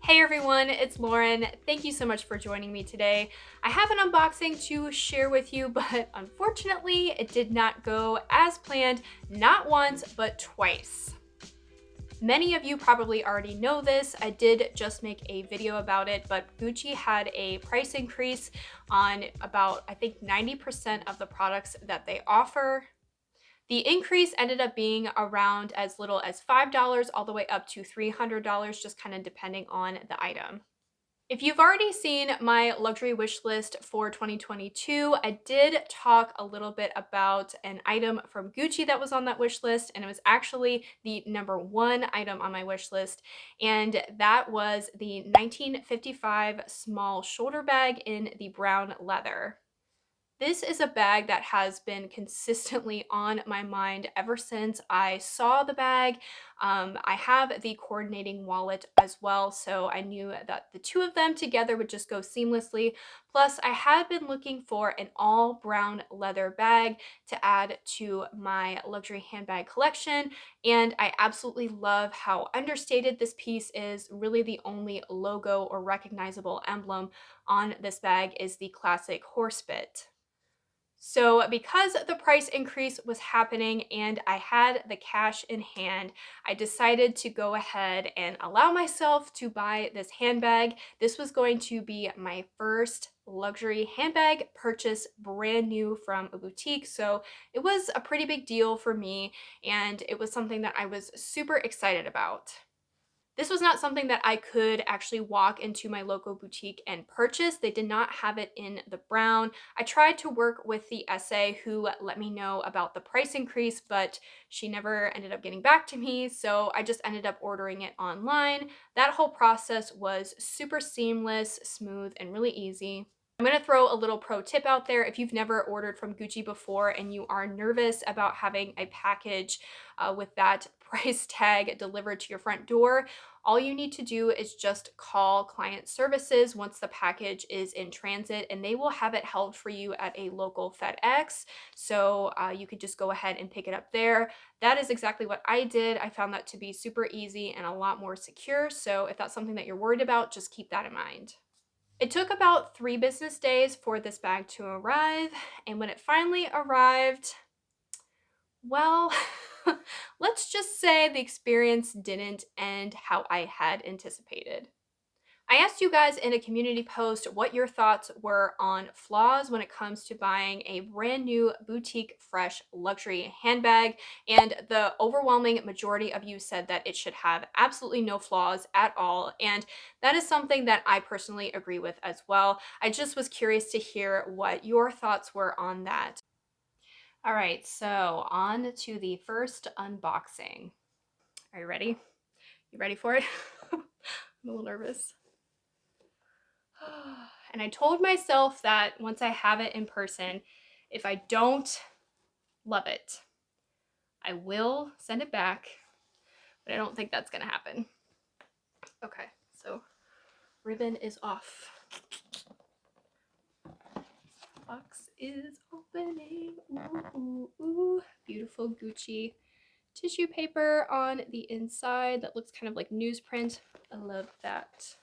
Hey everyone, it's Lauren. Thank you so much for joining me today. I have an unboxing to share with you, but unfortunately it did not go as planned, not once, but twice. Many of you probably already know this. I did just make a video about it, but Gucci had a price increase on about, I think, 90% of the products that they offer. The increase ended up being around as little as $5 all the way up to $300, just kind of depending on the item. If you've already seen my luxury wish list for 2022, I did talk a little bit about an item from Gucci that was on that wish list, and it was actually the #1 item on my wish list, and that was the 1955 small shoulder bag in the brown leather. This is a bag that has been consistently on my mind ever since I saw the bag. I have the coordinating wallet as well, so I knew that the two of them together would just go seamlessly. Plus, I had been looking for an all brown leather bag to add to my luxury handbag collection, and I absolutely love how understated this piece is. Really, the only logo or recognizable emblem on this bag is the classic horsebit. So because the price increase was happening and I had the cash in hand, I decided to go ahead and allow myself to buy this handbag. This was going to be my first luxury handbag purchase, brand new from a boutique. So it was a pretty big deal for me, and it was something that I was super excited about. This was not something that I could actually walk into my local boutique and purchase. They did not have it in the brown. I tried to work with the SA who let me know about the price increase, but she never ended up getting back to me, so I just ended up ordering it online. That whole process was super seamless, smooth, and really easy. I'm going to throw a little pro tip out there. If you've never ordered from Gucci before and you are nervous about having a package with that price tag delivered to your front door, all you need to do is just call client services once the package is in transit, and they will have it held for you at a local FedEx. So you could just go ahead and pick it up there. That is exactly what I did. I found that to be super easy and a lot more secure. So if that's something that you're worried about, just keep that in mind. It took about 3 business days for this bag to arrive, and when it finally arrived, well, let's just say the experience didn't end how I had anticipated. I asked you guys in a community post what your thoughts were on flaws when it comes to buying a brand new boutique fresh luxury handbag, and the overwhelming majority of you said that it should have absolutely no flaws at all, and that is something that I personally agree with as well. I just was curious to hear what your thoughts were on that. All right, so on to the first unboxing. Are you ready? You ready for it? I'm a little nervous. And I told myself that once I have it in person, if I don't love it, I will send it back, but I don't think that's gonna happen. Okay, so ribbon is off. Box is opening. Ooh, ooh, ooh. Beautiful Gucci tissue paper on the inside that looks kind of like newsprint. I love that.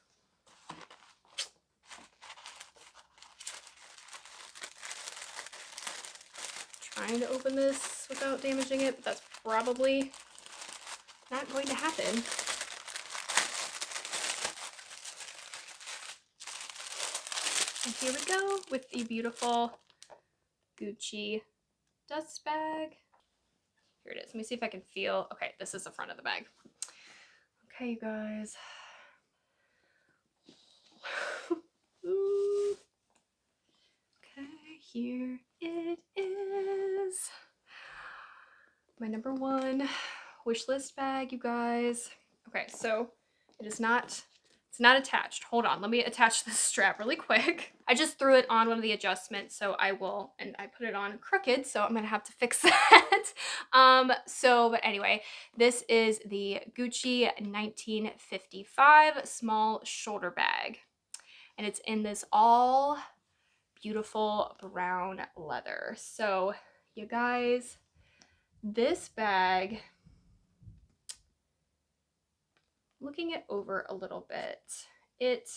Trying to open this without damaging it, but that's probably not going to happen. And here we go with the beautiful Gucci dust bag. Here it is. Let me see if I can feel. Okay, this is the front of the bag. Okay, you guys. Ooh. Okay, here it is. My #1 wish list bag, you guys. Okay, so it's not attached. Hold on, let me attach this strap really quick. I just threw it on one of the adjustments, so I put it on crooked, so I'm gonna have to fix that. But anyway, this is the Gucci 1955 small shoulder bag, and it's in this all beautiful brown leather. So you guys, this bag looking it over a little bit, it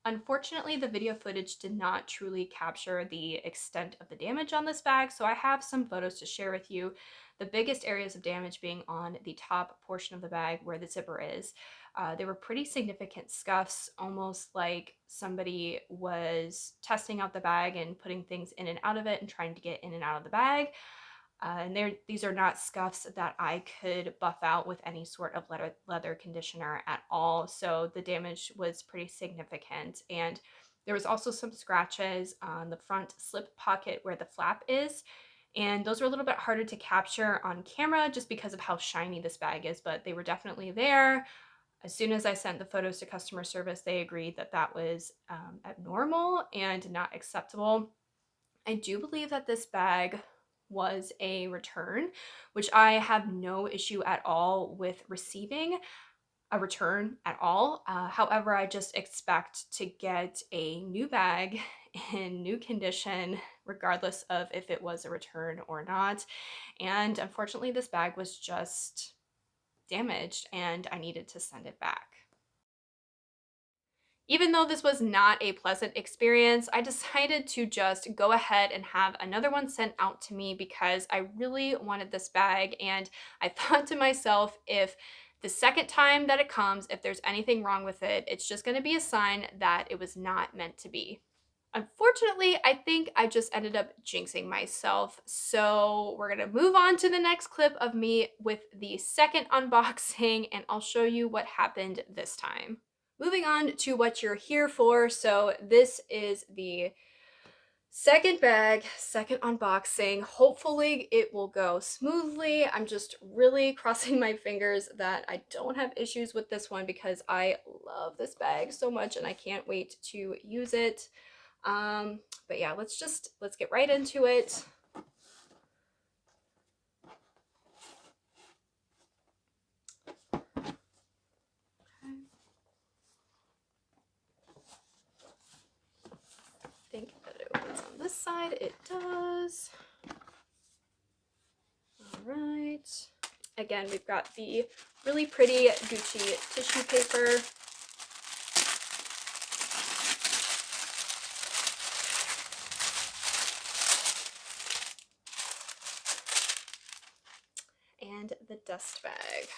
Unfortunately, the video footage did not truly capture the extent of the damage on this bag, so I have some photos to share with you. The biggest areas of damage being on the top portion of the bag where the zipper is. They were pretty significant scuffs, almost like somebody was testing out the bag and putting things in and out of it and trying to get in and out of the bag. These are not scuffs that I could buff out with any sort of leather conditioner at all. So the damage was pretty significant. And there was also some scratches on the front slip pocket where the flap is. And those were a little bit harder to capture on camera just because of how shiny this bag is, but they were definitely there. As soon as I sent the photos to customer service, they agreed that that was abnormal and not acceptable. I do believe that this bag was a return, which I have no issue at all with receiving a return at all. However, I just expect to get a new bag in new condition, regardless of if it was a return or not. And unfortunately, this bag was just damaged and I needed to send it back. Even though this was not a pleasant experience, I decided to just go ahead and have another one sent out to me because I really wanted this bag. And I thought to myself, if the second time that it comes, if there's anything wrong with it, it's just going to be a sign that it was not meant to be. Unfortunately, I think I just ended up jinxing myself. So we're going to move on to the next clip of me with the second unboxing, and I'll show you what happened this time. Moving on to what you're here for. So this is the second bag, second unboxing. Hopefully it will go smoothly. I'm just really crossing my fingers that I don't have issues with this one because I love this bag so much and I can't wait to use it. But yeah, let's get right into it. I think that it opens on this side. It does. All right. Again, we've got the really pretty Gucci tissue paper. And the dust bag.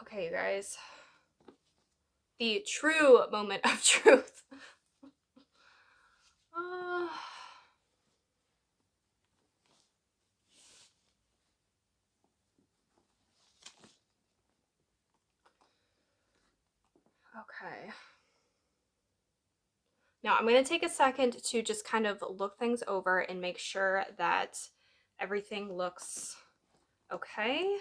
Okay, you guys. The true moment of truth. Okay. Now I'm going to take a second to just kind of look things over and make sure that everything looks okay.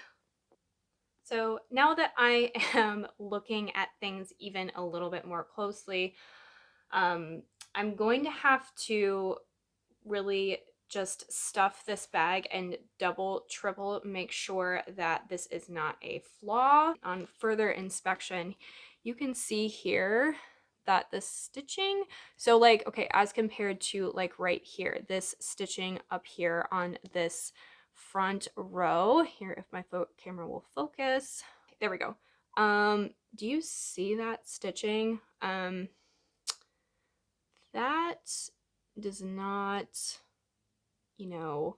So now that I am looking at things even a little bit more closely, I'm going to have to really just stuff this bag and double, triple make sure that this is not a flaw. On further inspection, you can see here that the stitching, so like, okay, as compared to like right here, this stitching up here on this front row here, if my camera will focus, there we go. Do you see that stitching? That does not, you know,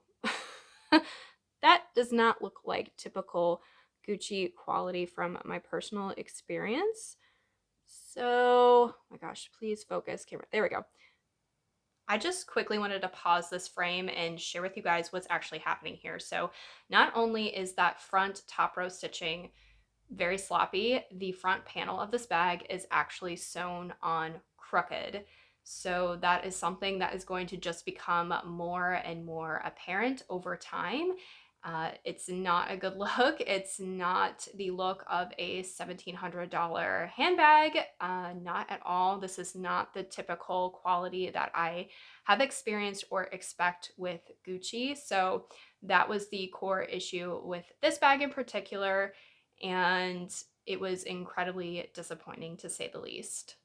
that does not look like typical Gucci quality from my personal experience. So, oh my gosh, please focus, camera. There we go. I just quickly wanted to pause this frame and share with you guys what's actually happening here. So not only is that front top row stitching very sloppy, the front panel of this bag is actually sewn on crooked. So that is something that is going to just become more and more apparent over time. It's not a good look. It's not the look of a $1,700 handbag, not at all. This is not the typical quality that I have experienced or expect with Gucci. So that was the core issue with this bag in particular. And it was incredibly disappointing to say the least.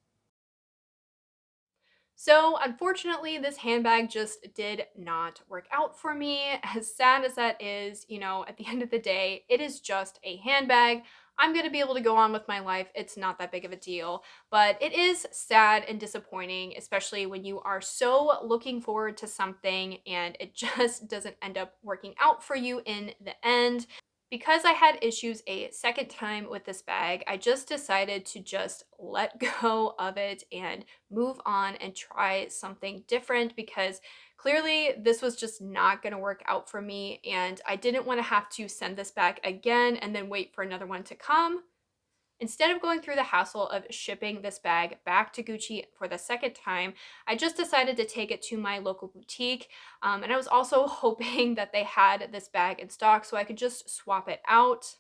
So, unfortunately, this handbag just did not work out for me. As sad as that is, at the end of the day, it is just a handbag. I'm going to be able to go on with my life. It's not that big of a deal. But it is sad and disappointing, especially when you are so looking forward to something and it just doesn't end up working out for you in the end. Because I had issues a second time with this bag, I just decided to just let go of it and move on and try something different because clearly this was just not going to work out for me and I didn't want to have to send this back again and then wait for another one to come. Instead of going through the hassle of shipping this bag back to Gucci for the second time, I just decided to take it to my local boutique. And I was also hoping that they had this bag in stock so I could just swap it out.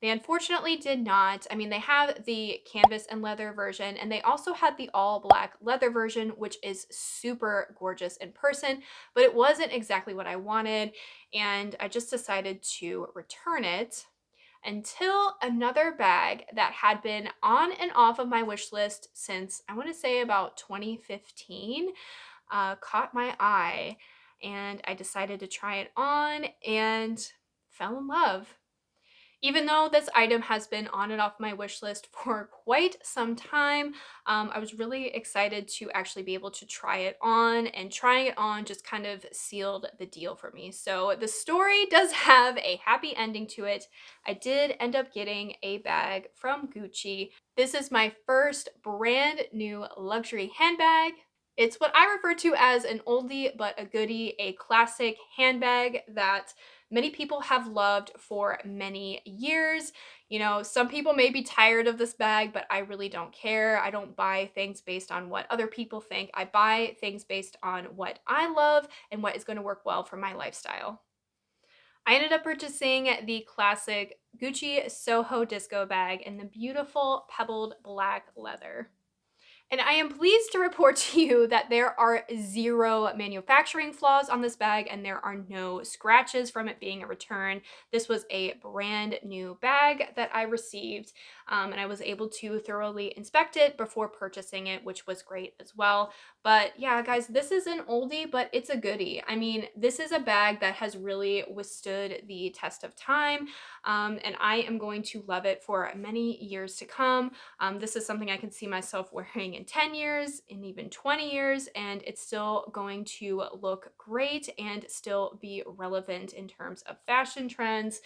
They unfortunately did not. I mean, they have the canvas and leather version, and they also had the all black leather version, which is super gorgeous in person, but it wasn't exactly what I wanted. And I just decided to return it until another bag that had been on and off of my wish list since I want to say about 2015 caught my eye. And I decided to try it on and fell in love. Even though this item has been on and off my wish list for quite some time, I was really excited to actually be able to try it on, and trying it on just kind of sealed the deal for me. So the story does have a happy ending to it. I did end up getting a bag from Gucci. This is my first brand new luxury handbag. It's what I refer to as an oldie but a goodie, a classic handbag that many people have loved for many years. Some people may be tired of this bag, but I really don't care. I don't buy things based on what other people think. I buy things based on what I love and what is going to work well for my lifestyle. I ended up purchasing the classic Gucci Soho Disco bag in the beautiful pebbled black leather. And I am pleased to report to you that there are zero manufacturing flaws on this bag and there are no scratches from it being a return. This was a brand new bag that I received, and I was able to thoroughly inspect it before purchasing it, which was great as well. But yeah, guys, this is an oldie, but it's a goodie. I mean, this is a bag that has really withstood the test of time, and I am going to love it for many years to come. This is something I can see myself wearing in 10 years, in even 20 years, and it's still going to look great and still be relevant in terms of fashion trends.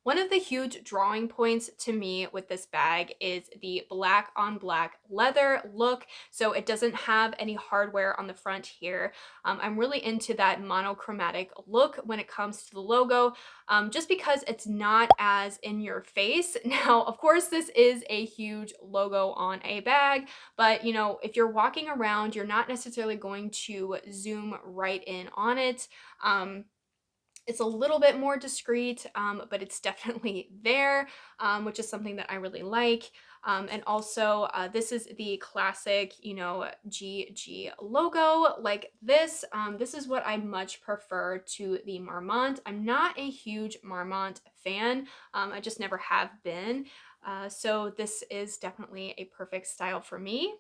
One of the huge drawing points to me with this bag is the black on black leather look. So it doesn't have any hardware on the front here. I'm really into that monochromatic look when it comes to the logo, just because it's not as in your face. Now, of course, this is a huge logo on a bag, but if you're walking around, you're not necessarily going to zoom right in on it. It's a little bit more discreet, but it's definitely there, which is something that I really like. And also, this is the classic, GG logo like this. This is what I much prefer to the Marmont. I'm not a huge Marmont fan. I just never have been. So this is definitely a perfect style for me.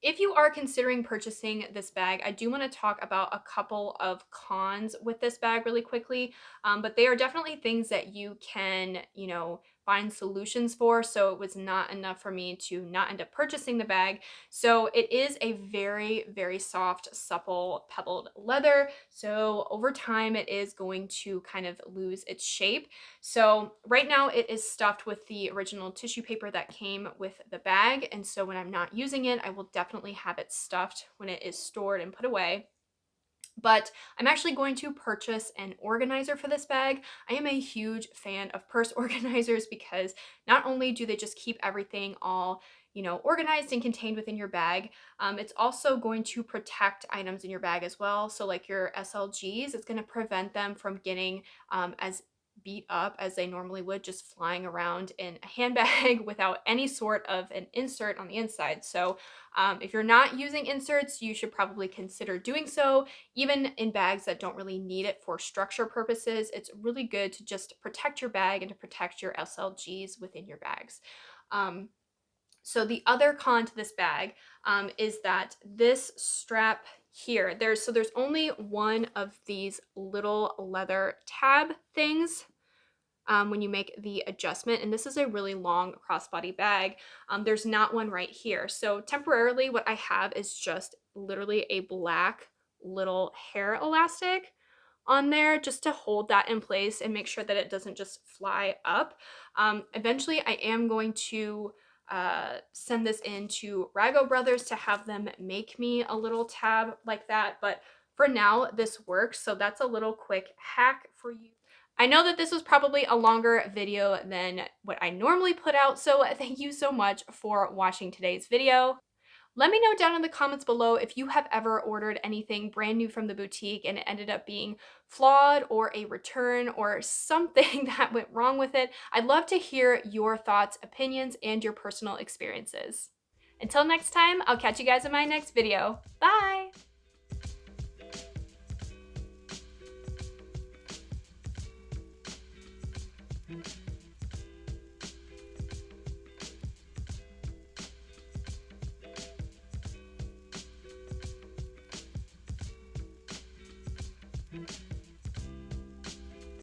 If you are considering purchasing this bag, I do want to talk about a couple of cons with this bag really quickly, but they are definitely things that you can, find solutions for. So it was not enough for me to not end up purchasing the bag. So it is a very, very soft, supple, pebbled leather. So over time, it is going to kind of lose its shape. So right now it is stuffed with the original tissue paper that came with the bag. And so when I'm not using it, I will definitely have it stuffed when it is stored and put away. But I'm actually going to purchase an organizer for this bag. I am a huge fan of purse organizers because not only do they just keep everything all, organized and contained within your bag, it's also going to protect items in your bag as well. So like your SLGs, it's going to prevent them from getting as beat up as they normally would, just flying around in a handbag without any sort of an insert on the inside. So if you're not using inserts, you should probably consider doing so. Even in bags that don't really need it for structure purposes, it's really good to just protect your bag and to protect your SLGs within your bags. So the other con to this bag is that this strap here, there's only one of these little leather tab things when you make the adjustment, and this is a really long crossbody bag. There's not one right here. So temporarily what I have is just literally a black little hair elastic on there just to hold that in place and make sure that it doesn't just fly up. Eventually I am going to send this in to Rago Brothers to have them make me a little tab like that, but for now this works. So that's a little quick hack for you. I know that this was probably a longer video than what I normally put out, so thank you so much for watching today's video. Let me know down in the comments below if you have ever ordered anything brand new from the boutique and it ended up being flawed or a return or something that went wrong with it. I'd love to hear your thoughts, opinions, and your personal experiences. Until next time, I'll catch you guys in my next video. Bye!